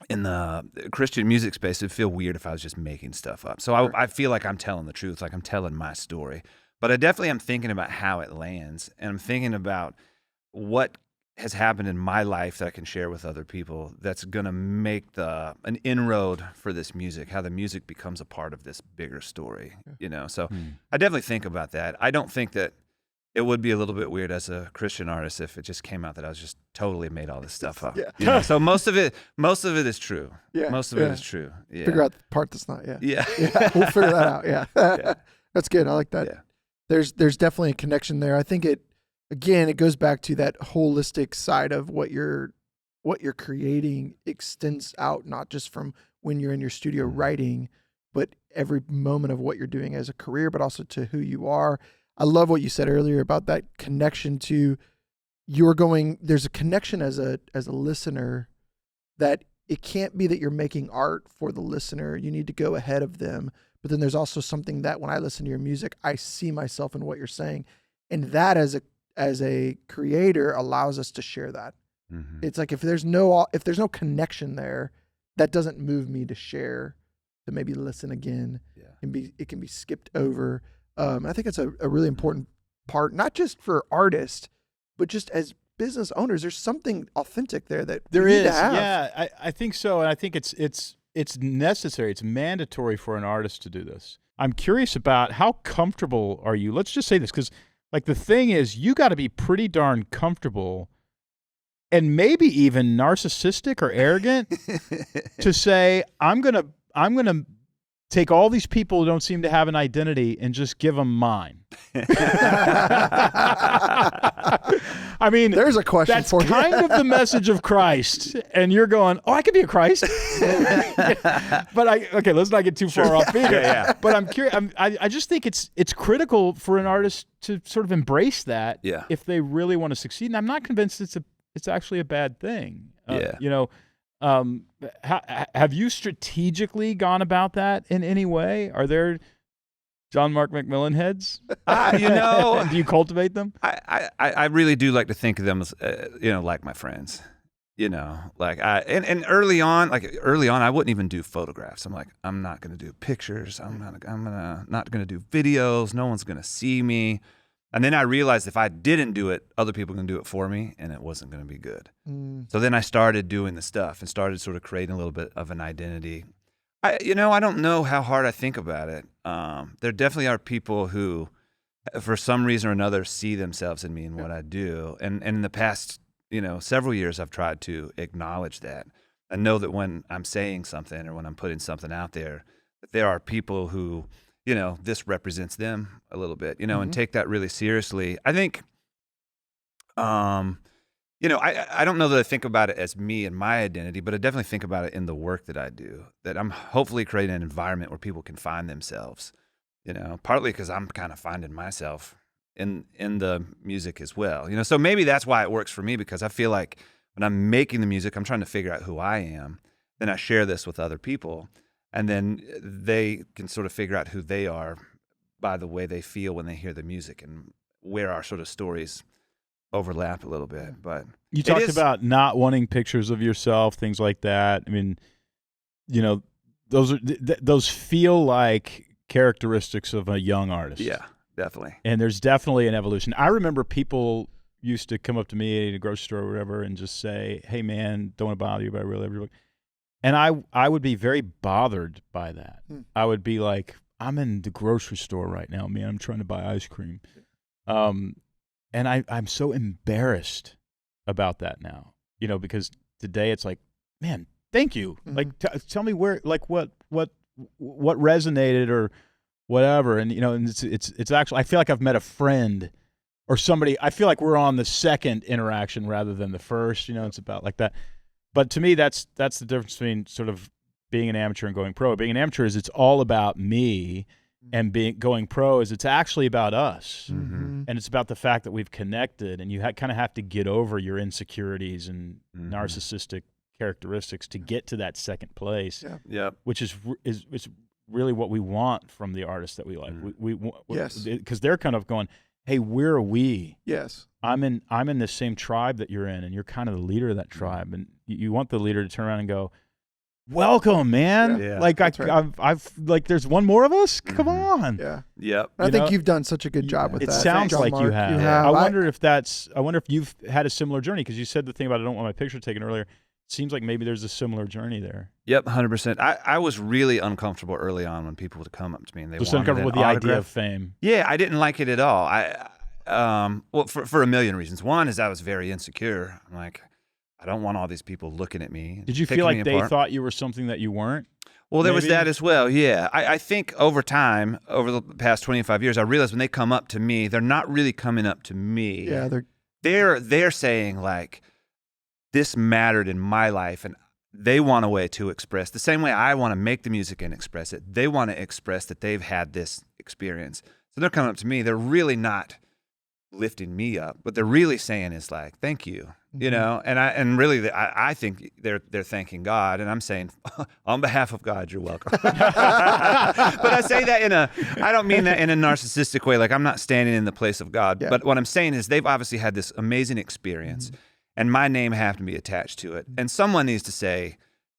[SPEAKER 3] in the Christian music space, it'd feel weird if I was just making stuff up. So I feel like I'm telling the truth, like I'm telling my story. But I definitely am thinking about how it lands, and I'm thinking about what has happened in my life that I can share with other people that's going to make an inroad for this music, how the music becomes a part of this bigger story, you know? So I definitely think about that. I don't think that it would be a little bit weird as a Christian artist if it just came out that I was just totally made all this stuff up. You know? So most of it is true. Most of it is true.
[SPEAKER 2] Figure out the part that's not.
[SPEAKER 3] We'll
[SPEAKER 2] figure that out. That's good. I like that. There's definitely a connection there. I think it goes back to that holistic side of what you're creating extends out, not just from when you're in your studio writing, but every moment of what you're doing as a career, but also to who you are. I love what you said earlier about that connection to there's a connection as a listener, that it can't be that you're making art for the listener. You need to go ahead of them. But then there's also something that when I listen to your music, I see myself in what you're saying. And that as a creator allows us to share that. It's like if there's no connection there, that doesn't move me to share, to maybe listen again.
[SPEAKER 3] Yeah.
[SPEAKER 2] It can be skipped over. And I think it's a really important part, not just for artists, but just as business owners. There's something authentic there that
[SPEAKER 4] There
[SPEAKER 2] we need
[SPEAKER 4] is,
[SPEAKER 2] to have.
[SPEAKER 4] yeah, I think so, and I think it's necessary. It's mandatory for an artist to do this. I'm curious about how comfortable are you? Let's just say this, because like the thing is, you got to be pretty darn comfortable, and maybe even narcissistic or arrogant to say, I'm gonna take all these people who don't seem to have an identity and just give them mine. I mean,
[SPEAKER 2] There's a question
[SPEAKER 4] that's
[SPEAKER 2] for you.
[SPEAKER 4] kind of the message of Christ, and you're going, "Oh, I could be a Christ," but okay, let's not get too far off either.
[SPEAKER 3] Yeah.
[SPEAKER 4] But I'm curious. I just think it's critical for an artist to sort of embrace that if they really want to succeed. And I'm not convinced it's actually a bad thing. You know, have you strategically gone about that in any way? Are there John Mark McMillan heads?
[SPEAKER 3] You know,
[SPEAKER 4] do you cultivate them?
[SPEAKER 3] I really do like to think of them as, like my friends, like and early on, I wouldn't even do photographs. I'm like, I'm not going to do pictures. I'm not going to do videos. No one's going to see me. And then I realized if I didn't do it, other people were going to do it for me, and it wasn't going to be good. So then I started doing the stuff and started sort of creating a little bit of an identity. I don't know how hard I think about it. There definitely are people who, for some reason or another, see themselves in me and what I do. And in the past, several years, I've tried to acknowledge that and know that when I'm saying something or when I'm putting something out there, that there are people who, this represents them a little bit, and take that really seriously. I think, I don't know that I think about it as me and my identity, but I definitely think about it in the work that I do, that I'm hopefully creating an environment where people can find themselves, partly because I'm kind of finding myself in the music as well, so maybe that's why it works for me, because I feel like when I'm making the music, I'm trying to figure out who I am. Then I share this with other people, and then they can sort of figure out who they are by the way they feel when they hear the music and where our sort of stories overlap a little bit. But
[SPEAKER 4] you talked about not wanting pictures of yourself, things like that. I mean, those feel like characteristics of a young artist.
[SPEAKER 3] Yeah, definitely.
[SPEAKER 4] And there's definitely an evolution. I remember people used to come up to me at a grocery store or whatever and just say, "Hey man, don't want to bother you, but I really love your book." And I would be very bothered by that. I would be like, I'm in the grocery store right now, man. I'm trying to buy ice cream. And I'm so embarrassed about that now, because today it's like, man, thank you. Like, tell me where, like what resonated or whatever. And, and it's actually, I feel like I've met a friend or somebody. I feel like we're on the second interaction rather than the first, it's about like that. But to me, that's the difference between sort of being an amateur and going pro. Being an amateur is it's all about me, and going pro is it's actually about us. And it's about the fact that we've connected, and you kind of have to get over your insecurities and narcissistic characteristics to get to that second place, which is really what we want from the artists that we like.
[SPEAKER 2] Yes.
[SPEAKER 4] Because they're kind of going, hey, we're a we.
[SPEAKER 2] Yes. I'm
[SPEAKER 4] in the same tribe that you're in, and you're kind of the leader of that tribe, and you want the leader to turn around and go, welcome, man.
[SPEAKER 2] Yeah,
[SPEAKER 4] like I've like, there's one more of us. Come on.
[SPEAKER 2] Yeah.
[SPEAKER 3] Yep.
[SPEAKER 2] I think you've done such a good job with that.
[SPEAKER 4] It sounds
[SPEAKER 2] John
[SPEAKER 4] like
[SPEAKER 2] Mark.
[SPEAKER 4] you have. I wonder if you've had a similar journey, because you said the thing about I don't want my picture taken earlier. It seems like maybe there's a similar journey there.
[SPEAKER 3] Yep, 100%. I was really uncomfortable early on when people would come up to me and they
[SPEAKER 4] just
[SPEAKER 3] wanted
[SPEAKER 4] uncomfortable with the idea of fame.
[SPEAKER 3] Yeah, I didn't like it at all. Well, for a million reasons. One is I was very insecure. I'm like, I don't want all these people looking at me.
[SPEAKER 4] Did you feel like they thought you were something that you weren't?
[SPEAKER 3] Well, there was that as well, yeah. I think over time, over the past 25 years, I realized when they come up to me, they're not really coming up to me.
[SPEAKER 2] Yeah,
[SPEAKER 3] they're saying, like, this mattered in my life, and they want a way to express. The same way I want to make the music and express it, they want to express that they've had this experience. So they're coming up to me. They're really not lifting me up. What they're really saying is like, thank you, and really I think they're thanking God, and I'm saying, on behalf of God, you're welcome. But I say that I don't mean that in a narcissistic way. Like, I'm not standing in the place of God, but what I'm saying is they've obviously had this amazing experience, and my name happened to be attached to it. And someone needs to say,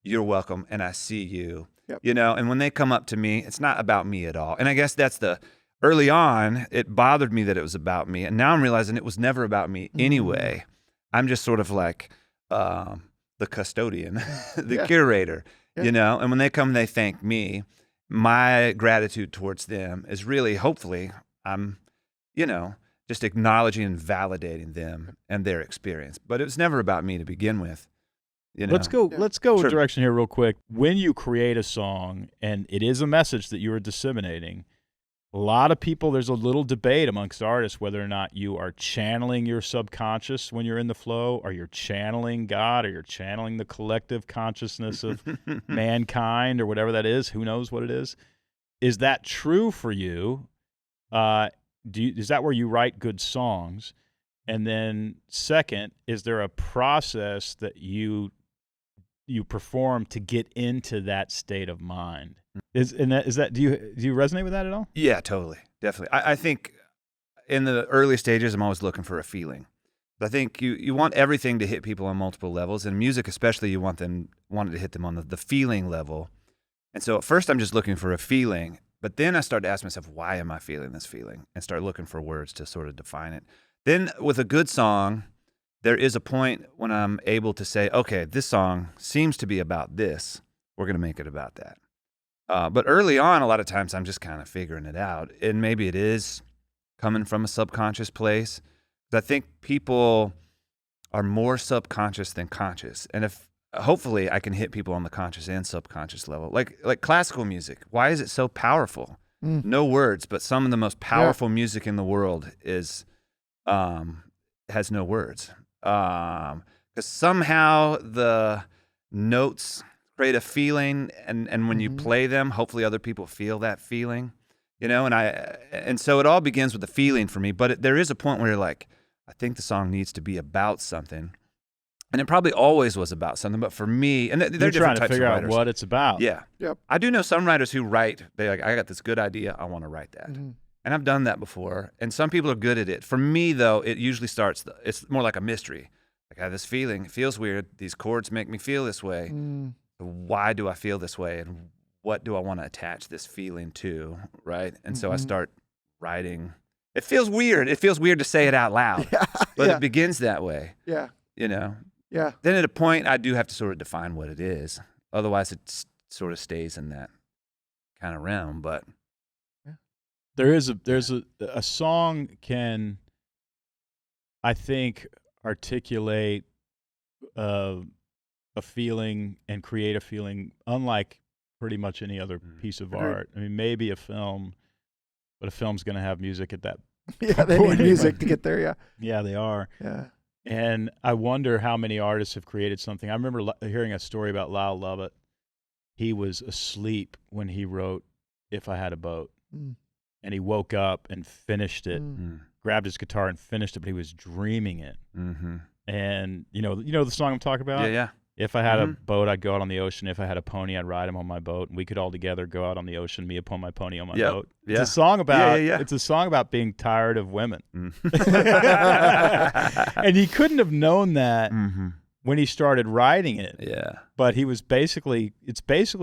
[SPEAKER 3] you're welcome, and I see you.
[SPEAKER 2] Yep.
[SPEAKER 3] You know, and when they come up to me, it's not about me at all. And I guess that's early on, it bothered me that it was about me. And now I'm realizing it was never about me anyway. I'm just sort of like the custodian, the curator, you know, and when they come, they thank me. My gratitude towards them is really, hopefully, I'm, you know, just acknowledging and validating them and their experience. But it was never about me to begin with. You know?
[SPEAKER 4] Let's go
[SPEAKER 3] Sure.
[SPEAKER 4] a direction here real quick. When you create a song and it is a message that you are disseminating, a lot of people, there's a little debate amongst artists whether or not you are channeling your subconscious when you're in the flow, or you're channeling God, or you're channeling the collective consciousness of mankind, or whatever that is. Who knows what it is? Is that true for you? Is that where you write good songs? And then second, is there a process that you perform to get into that state of mind? Do you resonate with that at all?
[SPEAKER 3] Yeah, totally. Definitely. I think in the early stages, I'm always looking for a feeling. I think you want everything to hit people on multiple levels, and music especially, you want it to hit them on the feeling level. And so at first I'm just looking for a feeling, but then I start to ask myself, why am I feeling this feeling? And start looking for words to sort of define it. Then with a good song, there is a point when I'm able to say, okay, this song seems to be about this. We're going to make it about that. But early on, a lot of times I'm just kind of figuring it out. And maybe it is coming from a subconscious place. But I think people are more subconscious than conscious. And if hopefully I can hit people on the conscious and subconscious level. Like classical music, why is it so powerful? No words, but some of the most powerful music in the world is has no words. Because somehow the notes create a feeling, and when you play them, hopefully other people feel that feeling, you know. And so it all begins with the feeling for me. But there is a point where you're like, I think the song needs to be about something, and it probably always was about something. But for me, and they're
[SPEAKER 4] You're trying
[SPEAKER 3] different
[SPEAKER 4] to
[SPEAKER 3] types
[SPEAKER 4] figure
[SPEAKER 3] of
[SPEAKER 4] out
[SPEAKER 3] writers.
[SPEAKER 4] what it's about.
[SPEAKER 3] Yeah.
[SPEAKER 2] Yep.
[SPEAKER 3] I do know some writers who write. They're like, I got this good idea. I want to write that. And I've done that before. And some people are good at it. For me, though, it usually starts. It's more like a mystery. Like I have this feeling. It feels weird. These chords make me feel this way. Why do I feel this way, and what do I want to attach this feeling to, right? And so I start writing. It feels weird. It feels weird to say it out loud, but it begins that way.
[SPEAKER 2] Yeah.
[SPEAKER 3] You know?
[SPEAKER 2] Yeah.
[SPEAKER 3] Then at a point, I do have to sort of define what it is. Otherwise, it sort of stays in that kind of realm. But
[SPEAKER 4] there's a song can, I think, articulate a feeling and create a feeling unlike pretty much any other piece of art. I mean, maybe a film, but a film's going to have music at that
[SPEAKER 2] Yeah, they need music to get there, yeah.
[SPEAKER 4] Yeah, they are.
[SPEAKER 2] Yeah.
[SPEAKER 4] And I wonder how many artists have created something. I remember hearing a story about Lyle Lovett. He was asleep when he wrote If I Had a Boat. And he woke up and finished it, grabbed his guitar and finished it, but he was dreaming it. And you know the song I'm talking about?
[SPEAKER 3] yeah.
[SPEAKER 4] If I had a boat, I'd go out on the ocean. If I had a pony, I'd ride him on my boat, and we could all together go out on the ocean, me upon my pony on my boat. It's a song about it's a song about being tired of women. And he couldn't have known that when he started writing it.
[SPEAKER 3] Yeah.
[SPEAKER 4] But it's basically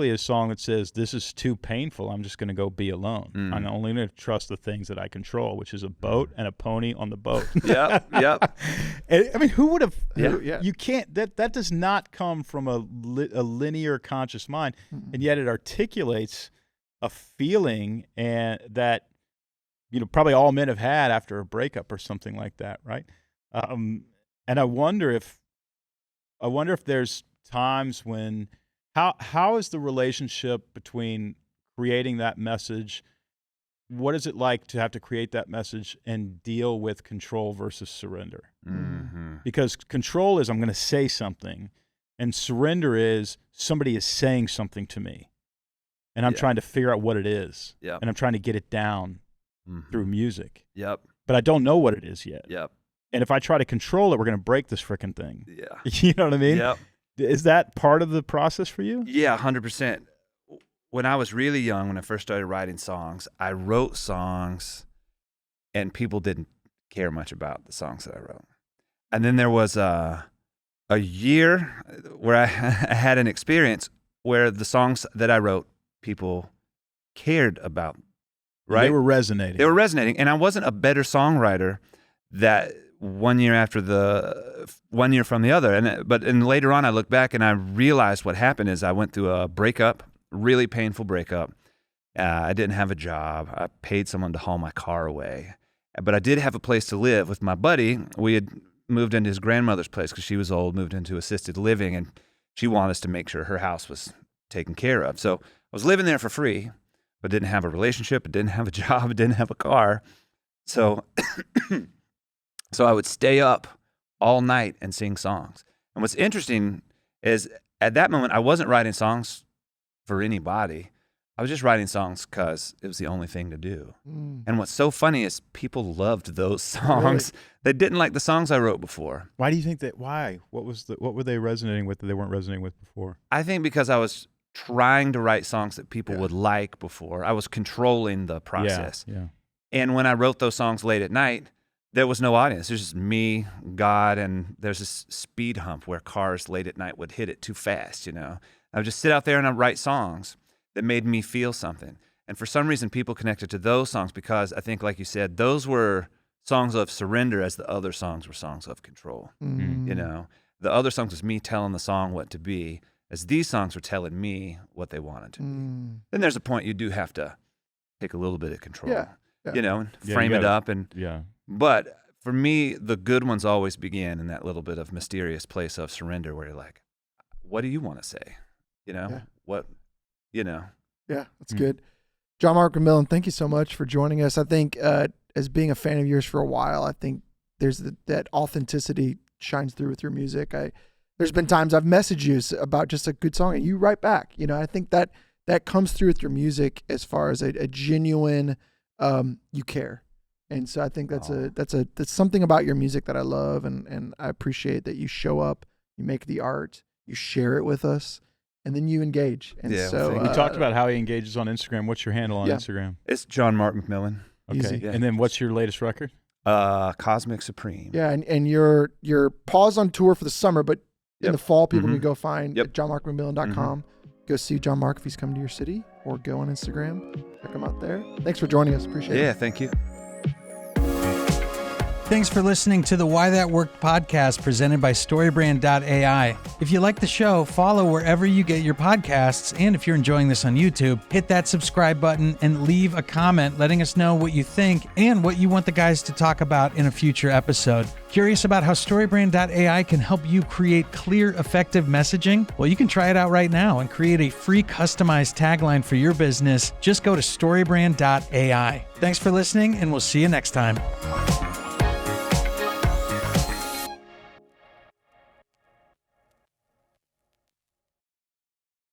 [SPEAKER 4] a song that says, this is too painful. I'm just going to go be alone. I'm only going to trust the things that I control, which is a boat and a pony on the boat.
[SPEAKER 3] Yep.
[SPEAKER 4] I mean, who would have?
[SPEAKER 2] Yeah.
[SPEAKER 4] You can't. That does not come from a linear conscious mind, and yet it articulates a feeling and that probably all men have had after a breakup or something like that, right? And I wonder if there's times when how is the relationship between creating that message? What is it like to have to create that message and deal with control versus surrender? Because control is I'm going to say something, and surrender is somebody is saying something to me, and I'm trying to figure out what it is, and I'm trying to get it down through music. But I don't know what it is yet. And if I try to control it, we're going to break this frickin' thing. You know what I mean? Is that part of the process for you?
[SPEAKER 3] Yeah, 100%. When I was really young, when I first started writing songs, I wrote songs and people didn't care much about the songs that I wrote. And then there was a year where I had an experience where the songs that I wrote, people cared about, right?
[SPEAKER 4] They were resonating.
[SPEAKER 3] They were resonating. And I wasn't a better songwriter that 1 year from the other. But later on, I look back and I realized what happened is I went through a breakup, really painful breakup. I didn't have a job. I paid someone to haul my car away. But I did have a place to live with my buddy. We had moved into his grandmother's place because she was old, moved into assisted living, and she wanted us to make sure her house was taken care of. So I was living there for free, but didn't have a relationship, didn't have a job, didn't have a car. So I would stay up all night and sing songs. And what's interesting is at that moment, I wasn't writing songs for anybody. I was just writing songs because it was the only thing to do. And what's so funny is people loved those songs.
[SPEAKER 2] Really?
[SPEAKER 3] They didn't like the songs I wrote before.
[SPEAKER 4] Why do you think that? Why? What were they resonating with that they weren't resonating with before?
[SPEAKER 3] I think because I was trying to write songs that people would like before. I was controlling the process.
[SPEAKER 4] Yeah.
[SPEAKER 3] And when I wrote those songs late at night, there was no audience. There's just me, God, and there's this speed hump where cars late at night would hit it too fast, I would just sit out there and I'd write songs that made me feel something. And for some reason, people connected to those songs because I think, like you said, those were songs of surrender as the other songs were songs of control. The other songs was me telling the song what to be, as these songs were telling me what they wanted to be. Then there's a point you do have to take a little bit of control, and frame it up. But for me, the good ones always begin in that little bit of mysterious place of surrender where you're like, what do you want to say? What?
[SPEAKER 2] Yeah, that's good. John Mark McMillan, thank you so much for joining us. I think as being a fan of yours for a while, I think there's that authenticity shines through with your music. There's been times I've messaged you about just a good song and you write back. I think that comes through with your music as far as a genuine you care. And so I think that's something about your music that I love, and I appreciate that you show up, you make the art, you share it with us. And then you engage. And so
[SPEAKER 4] we talked about how he engages on Instagram. What's your handle on Instagram?
[SPEAKER 3] It's John Mark McMillan.
[SPEAKER 4] Okay.
[SPEAKER 2] Easy.
[SPEAKER 4] And then what's your latest record?
[SPEAKER 3] Cosmic Supreme.
[SPEAKER 2] Yeah, and you're paused on tour for the summer, but in the fall, people can go find at johnmarkmcmillan.com. Go see John Mark if he's coming to your city, or go on Instagram. Check him out there. Thanks for joining us. Appreciate it.
[SPEAKER 3] Yeah, thank you.
[SPEAKER 1] Thanks for listening to the Why That Worked podcast presented by Storybrandai. If you like the show, follow wherever you get your podcasts. And if you're enjoying this on YouTube, hit that subscribe button and leave a comment letting us know what you think and what you want the guys to talk about in a future episode. Curious about how Storybrandai can help you create clear, effective messaging? Well, you can try it out right now and create a free customized tagline for your business. Just go to Storybrandai. Thanks for listening, and we'll see you next time.